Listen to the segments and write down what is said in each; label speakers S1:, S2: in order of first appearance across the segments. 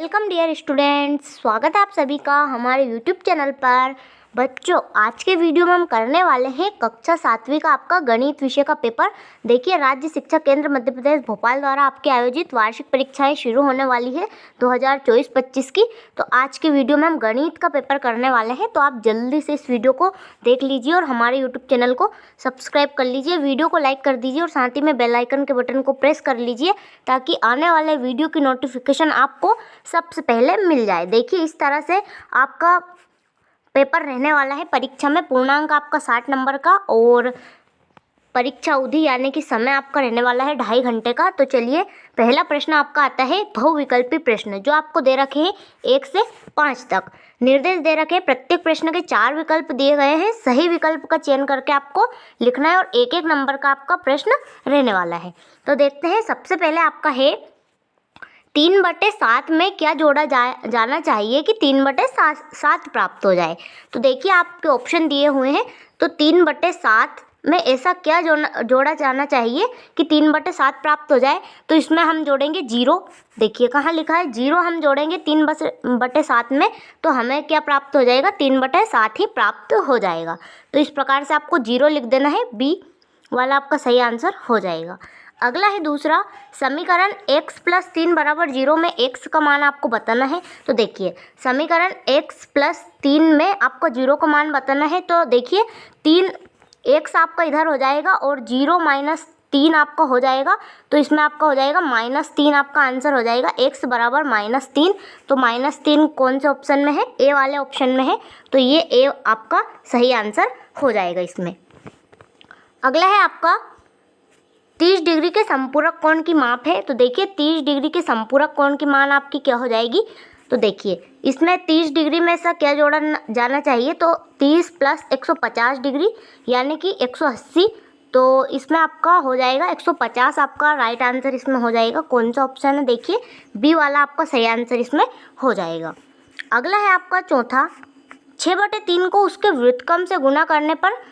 S1: Welcome dear students, स्वागत है आप सभी का हमारे यूट्यूब चैनल पर। बच्चों, आज के वीडियो में हम करने वाले हैं कक्षा 7वीं का आपका गणित विषय का पेपर। देखिए, राज्य शिक्षा केंद्र मध्य प्रदेश भोपाल द्वारा आपके आयोजित वार्षिक परीक्षाएं शुरू होने वाली है 2024-25 की। तो आज के वीडियो में हम गणित का पेपर करने वाले हैं, तो आप जल्दी से इस वीडियो को देख लीजिए और हमारे यूट्यूब चैनल को सब्सक्राइब कर लीजिए, वीडियो को लाइक कर दीजिए और साथ ही में बेल आइकन के बटन को प्रेस कर लीजिए ताकि आने वाले वीडियो की नोटिफिकेशन आपको सबसे पहले मिल जाए। देखिए, इस तरह से आपका पेपर रहने वाला है। परीक्षा में पूर्णांक आपका 60 नंबर का और परीक्षा अवधि यानी कि समय आपका रहने वाला है 2.5 घंटे का। तो चलिए, पहला प्रश्न आपका आता है बहुविकल्पी प्रश्न, जो आपको दे रखे हैं 1 से 5 तक। निर्देश दे रखे हैं, प्रत्येक प्रश्न के 4 विकल्प दिए गए हैं। सही विकल्प का चयन करके आपको लिखना है और 1-1 नंबर का आपका प्रश्न रहने वाला है। तो देखते हैं, सबसे पहले आपका है 3/7 में क्या जोड़ा जाना चाहिए कि 3/7 प्राप्त हो जाए। तो देखिए, आपके ऑप्शन दिए हुए हैं। तो 3/7 में ऐसा क्या जोड़ा जाना चाहिए कि 3/7 प्राप्त हो जाए। तो इसमें हम जोड़ेंगे 0। देखिए, कहाँ लिखा है 0 हम जोड़ेंगे 3/7 में, तो हमें क्या प्राप्त हो जाएगा, 3/7 ही प्राप्त हो जाएगा। तो इस प्रकार से आपको 0 लिख देना है, बी वाला आपका सही आंसर हो जाएगा। अगला है दूसरा, समीकरण x + 3 = 0 में x का मान आपको बताना है। तो देखिए, समीकरण x + 3 में आपको 0 का मान बताना है। तो देखिए, 3 x आपका इधर हो जाएगा और 0 - 3 आपका हो जाएगा। तो इसमें आपका हो जाएगा -3 आपका आंसर हो जाएगा, x = -3। तो -3 कौन से ऑप्शन में है, ए वाले ऑप्शन में है। तो ये ए आपका सही आंसर हो जाएगा इसमें। अगला है आपका 30 डिग्री के संपूरक कोण की माप है। तो देखिए, 30 डिग्री के संपूरक कोण की मान आपकी क्या हो जाएगी। तो देखिए, इसमें 30 डिग्री में ऐसा क्या जोड़ा जाना चाहिए। तो 30 + 150 डिग्री यानी कि 180। तो इसमें आपका हो जाएगा 150 आपका राइट आंसर इसमें हो जाएगा। कौन सा ऑप्शन है, देखिए बी वाला आपका सही आंसर इसमें हो जाएगा। अगला है आपका चौथा, 6/3 को उसके व्युत्क्रम से गुना करने पर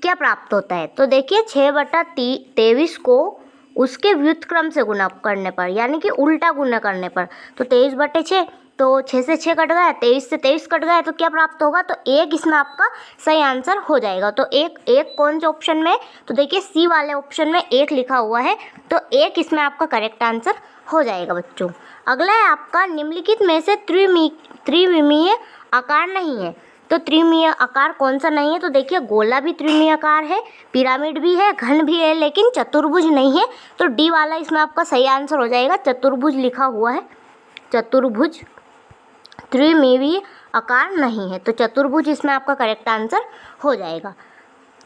S1: क्या प्राप्त होता है। तो देखिए, 6/23 को उसके व्युत्क्रम से गुना करने पर यानी कि उल्टा गुना करने पर, तो 23/6, तो 6 से 6 कट गया, 23 से 23 कट गया, तो क्या प्राप्त होगा, तो 1 इसमें आपका सही आंसर हो जाएगा। तो एक कौन से ऑप्शन में, तो देखिए सी वाले ऑप्शन में 1 लिखा हुआ है, तो 1 इसमें आपका करेक्ट आंसर हो जाएगा बच्चों। अगला है आपका, निम्नलिखित में से त्रिविमीय आकार नहीं है। तो त्रिविमीय आकार कौन सा नहीं है। तो देखिए, गोला भी त्रिविमीय आकार है, पिरामिड भी है, घन भी है, लेकिन चतुर्भुज नहीं है। तो डी वाला इसमें आपका सही आंसर हो जाएगा, चतुर्भुज लिखा हुआ है, चतुर्भुज त्रिविमीय आकार नहीं है। तो चतुर्भुज इसमें आपका करेक्ट आंसर हो जाएगा।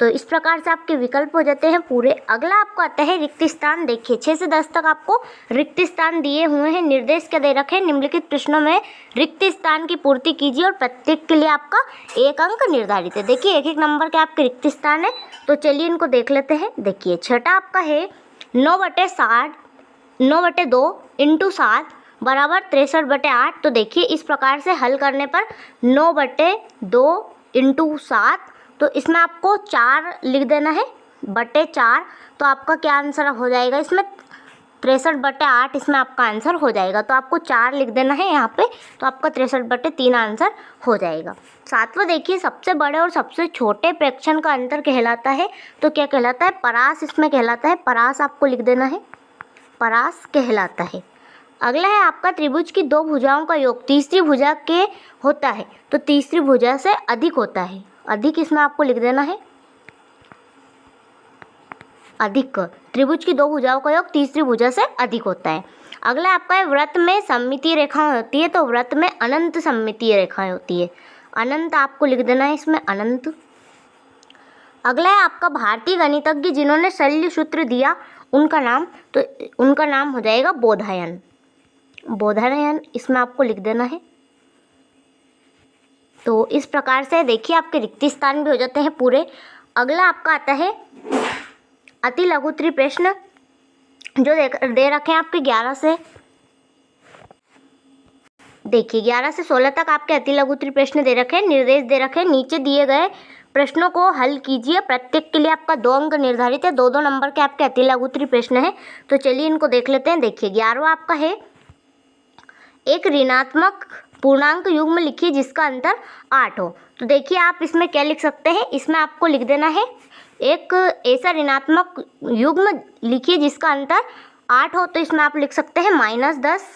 S1: तो इस प्रकार से आपके विकल्प हो जाते हैं पूरे। अगला आपको आता है रिक्त स्थान। देखिए, 6 से 10 तक आपको रिक्त स्थान दिए हुए हैं। निर्देश क्या दे रखे हैं, निम्नलिखित प्रश्नों में रिक्त स्थान की पूर्ति कीजिए और प्रत्येक के लिए आपका 1 अंक निर्धारित है। देखिए, 1-1 नंबर के आपके रिक्त स्थान है। तो चलिए इनको देख लेते हैं। देखिए, छठा आपका है 9/2 × 7 = 63/8। तो देखिए, इस प्रकार से हल करने पर 9/2 × 7, तो इसमें आपको 4 लिख देना है, /4। तो आपका क्या आंसर हो जाएगा इसमें, 63/8 इसमें आपका आंसर हो जाएगा। तो आपको 4 लिख देना है यहाँ पे, तो आपका 63/3 आंसर हो जाएगा। सातवां देखिए, सबसे बड़े और सबसे छोटे प्रेक्षण का अंतर कहलाता है। तो क्या कहलाता है, परास इसमें कहलाता है। परास आपको लिख देना है, परास कहलाता है। अगला है आपका, त्रिभुज की 2 भुजाओं का योग तीसरी भुजा के होता है। तो तीसरी भुजा से अधिक होता है, अधिक इसमें आपको लिख देना है, अधिक। त्रिभुज की 2 भुजाओं का योग तीसरी भुजा से अधिक होता है। अगला आपका है, व्रत में सममितीय रेखाएं होती है। तो व्रत में अनंत सममितीय रेखाएं होती है, अनंत आपको लिख देना है इसमें, अनंत। अगला है आपका, भारतीय गणितज्ञ जिन्होंने शल्य सूत्र दिया उनका नाम। तो उनका नाम हो जाएगा बोधायन, बोधायन इसमें आपको लिख देना है। तो इस प्रकार से देखिए, आपके रिक्त स्थान भी हो जाते हैं पूरे। अगला आपका आता है अति लघुत्तरीय प्रश्न, जो दे रखे हैं आपके 11 से, देखिए 11 से 16 तक आपके अति लघुत्तरीय प्रश्न दे रखे हैं। निर्देश दे रखे हैं, नीचे दिए गए प्रश्नों को हल कीजिए। प्रत्येक के लिए आपका 2 अंक निर्धारित है, 2-2 नंबर के आपके अति लघुत्तरीय प्रश्न हैं। तो चलिए इनको देख लेते हैं। देखिए, 11वां आपका है एक ऋणात्मक पूर्णांक युग्म लिखिए जिसका अंतर 8 हो। तो देखिए आप इसमें क्या लिख सकते हैं, इसमें आपको लिख देना है एक ऐसा ऋणात्मक युग्म लिखिए जिसका अंतर 8 हो। तो इसमें आप लिख सकते हैं -10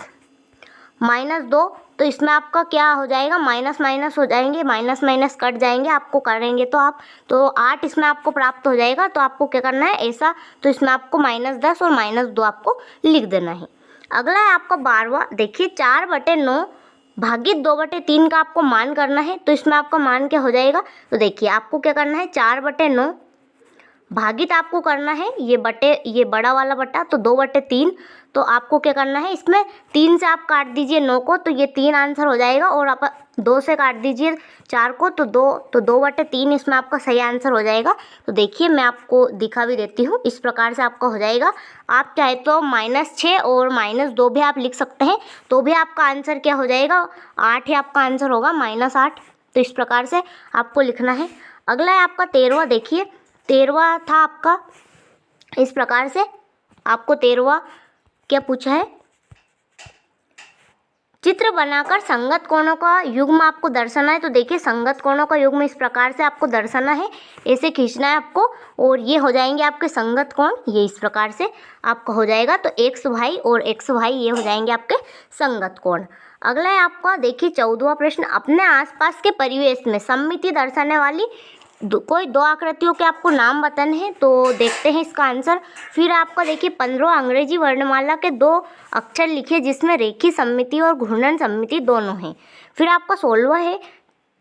S1: -2। तो इसमें आपका क्या हो जाएगा, माइनस माइनस हो जाएंगे, माइनस माइनस कट जाएंगे, आपको करेंगे तो आप तो 8 इसमें आपको प्राप्त हो जाएगा। तो आपको क्या करना है ऐसा, तो इसमें आपको -10 और -2 आपको लिख देना है। अगला है आपका 12वां, देखिए 4/9 भागित 2/3 का आपको मान करना है। तो इसमें आपका मान क्या हो जाएगा, तो देखिए आपको क्या करना है 4/9 भागित आपको करना है ये बड़ा वाला बटा तो 2/3। तो आपको क्या करना है, इसमें 3 से आप काट दीजिए 9 को, तो ये 3 आंसर हो जाएगा, और आप 2 से काट दीजिए 4 को, तो 2/3 इसमें आपका सही आंसर हो जाएगा। तो देखिए मैं आपको दिखा भी देती हूँ, इस प्रकार से आपका हो जाएगा। आप चाहे तो -6 और -2 भी आप लिख सकते हैं, तो भी आपका आंसर क्या हो जाएगा, 8 ही आपका आंसर होगा, -8। तो इस प्रकार से आपको लिखना है। अगला है आपका 13वां, देखिए 13वां था आपका इस प्रकार से, आपको 13वां क्या पूछा है, चित्र बनाकर संगत कोणों का युग्म आपको दर्शाना है। तो देखिए संगत कोणों का युग्म इस प्रकार से आपको दर्शाना है, ऐसे खींचना है आपको, और ये हो जाएंगे आपके संगत कोण, ये इस प्रकार से आपका हो जाएगा। तो XY और XY ये हो जाएंगे आपके संगत कोण। अगला है आपका देखिए 14वां प्रश्न, अपने आसपास के परिवेश में सममिति दर्शाने वाली कोई 2 आकृतियों के आपको नाम बताने हैं। तो देखते हैं इसका आंसर। फिर आपका देखिए 15 अंग्रेजी वर्णमाला के 2 अक्षर लिखिए जिसमें रेखीय सममिति और घूर्णन सममिति दोनों हैं। फिर आपका 16वां है,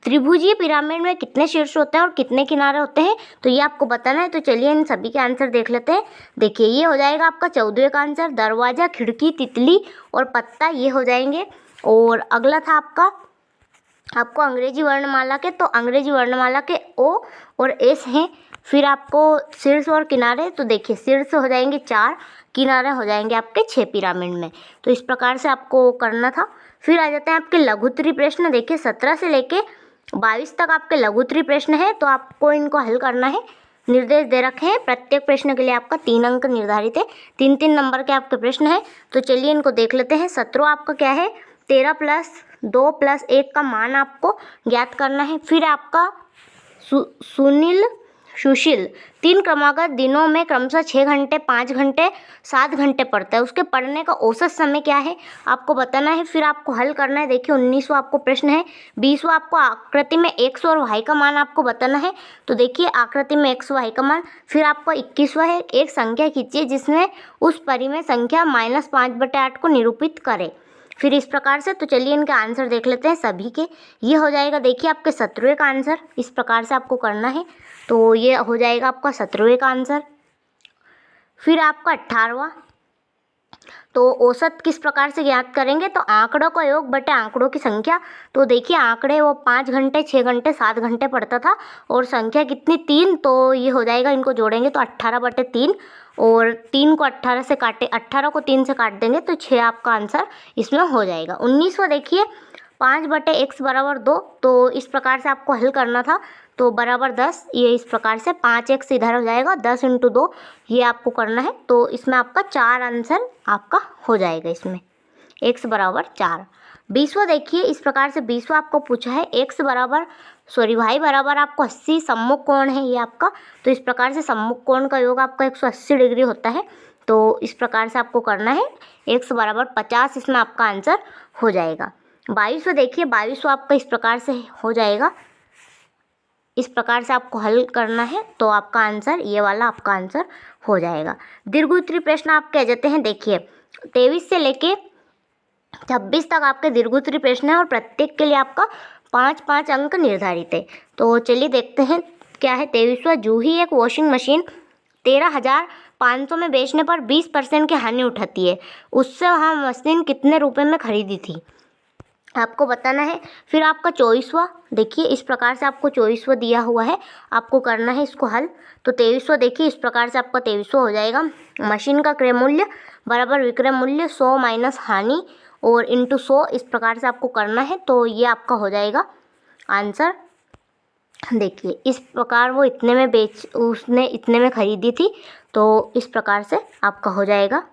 S1: त्रिभुजीय पिरामिड में कितने शीर्ष होते हैं और कितने किनारे होते हैं, तो ये आपको बताना है। तो चलिए इन सभी के आंसर देख लेते हैं। देखिए ये हो जाएगा आपका 14वें का आंसर, दरवाजा, खिड़की, तितली और पत्ता ये हो जाएंगे। और अगला था आपको अंग्रेजी वर्णमाला के, तो अंग्रेजी वर्णमाला के O और S हैं। फिर आपको शीर्ष और किनारे, तो देखिए शीर्ष हो जाएंगे 4, किनारे हो जाएंगे आपके 6 पिरामिड में। तो इस प्रकार से आपको करना था। फिर आ जाते हैं आपके लघुत्तरी प्रश्न, देखिए 17 से लेके 22 तक आपके लघुत्तरी प्रश्न है। तो आपको इनको हल करना है, निर्देश दे रखे हैं, प्रत्येक प्रश्न के लिए आपका 3 अंक निर्धारित है, 3-3 नंबर के आपके प्रश्न हैं। तो चलिए इनको देख लेते हैं। 17 आपका क्या है, 13 + 2 + 1 का मान आपको ज्ञात करना है। फिर आपका सुशील 3 क्रमागत दिनों में क्रमशः 6 घंटे, 5 घंटे, 7 घंटे पढ़ता है, उसके पढ़ने का औसत समय क्या है आपको बताना है। फिर आपको हल करना है। देखिए 19वां आपको प्रश्न है, 20वां आपको आकृति में x और y का मान आपको बताना है। तो देखिए आकृति में x y का मान। फिर आपका 21वां है, एक संख्या खींचिए जिसमें उस परिमेय संख्या -5/8 को निरूपित करे। फिर इस प्रकार से, तो चलिए इनके आंसर देख लेते हैं सभी के। ये हो जाएगा देखिए आपके 17वें का आंसर, इस प्रकार से आपको करना है। तो ये हो जाएगा आपका 17वें का आंसर। फिर आपका 18वां, तो औसत किस प्रकार से ज्ञात करेंगे, तो आंकड़ों का योग बटे आंकड़ों की संख्या। तो देखिए आंकड़े वो 5 घंटे, 6 घंटे, 7 घंटे पढ़ता था, और संख्या कितनी 3, तो ये हो जाएगा, इनको जोड़ेंगे तो 18/3, और 3 को 18 से काटे, 18 को 3 से काट देंगे तो 6 आपका आंसर इसमें हो जाएगा। 19वां देखिए 5/x = 2, तो इस प्रकार से आपको हल करना था। तो बराबर 10, ये इस प्रकार से 5x इधर हो जाएगा, 10 × 2 ये आपको करना है। तो इसमें आपका 4 आंसर आपका हो जाएगा, इसमें x = 4। 20वां देखिए इस प्रकार से, 20वां आपको पूछा है y बराबर आपको 80 सम्मुख कोण है ये आपका। तो इस प्रकार से सम्मुख कोण का योग आपका 180 डिग्री होता है। तो इस प्रकार से आपको करना है, x = 50 इसमें आपका आंसर हो जाएगा। 22वां देखिए, 22वां आपका इस प्रकार से हो जाएगा, इस प्रकार से आपको हल करना है। तो आपका आंसर ये वाला आपका आंसर हो जाएगा। दीर्घोत्तरी प्रश्न आप कह जाते हैं, देखिए 23 से लेके 26 तक आपके दीर्घोत्तरी प्रश्न है, और प्रत्येक के लिए आपका 5-5 अंक निर्धारित है। तो चलिए देखते हैं क्या है। 23वां, जूही एक वॉशिंग मशीन 13,500 में बेचने पर 20% की हानि उठाती है, उससे वह मशीन कितने रुपए में खरीदी थी, आपको बताना है। फिर आपका 24वां, देखिए इस प्रकार से आपको 24वां दिया हुआ है, आपको करना है इसको हल। तो 23वां देखिए इस प्रकार से आपका 23वां हो जाएगा, मशीन का क्रय मूल्य बराबर विक्रय मूल्य 100 - हानि और × 100, इस प्रकार से आपको करना है। तो ये आपका हो जाएगा आंसर। देखिए इस प्रकार वो इतने में उसने इतने में खरीदी थी, तो इस प्रकार से आपका हो जाएगा।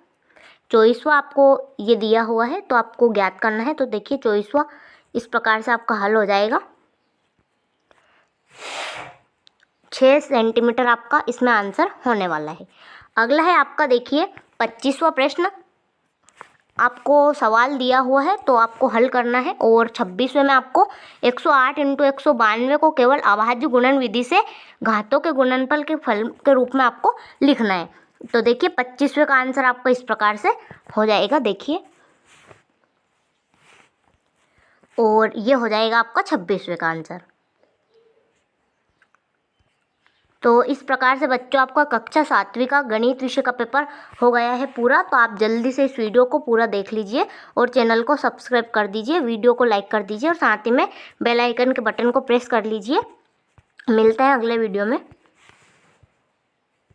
S1: 24वां आपको ये दिया हुआ है तो आपको ज्ञात करना है। तो देखिए 24वां इस प्रकार से आपका हल हो जाएगा। 6 सेंटीमीटर आपका इसमें आंसर होने वाला है। अगला है आपका देखिए 25वां प्रश्न। आपको सवाल दिया हुआ है तो आपको हल करना है और 26वें में आपको 108 × 192 को केवल अभाज्य गुणन विधि से घातों के गुणनफल के फल के रूप में आपको लिखना है। तो देखिए 25वें का आंसर आपका इस प्रकार से हो जाएगा देखिए, और ये हो जाएगा आपका 26वें का आंसर। तो इस प्रकार से बच्चों आपका कक्षा 7वीं का गणित विषय का पेपर हो गया है पूरा। तो आप जल्दी से इस वीडियो को पूरा देख लीजिए और चैनल को सब्सक्राइब कर दीजिए, वीडियो को लाइक कर दीजिए और साथ ही में बेल आइकन के बटन को प्रेस कर लीजिए। मिलते हैं अगले वीडियो में।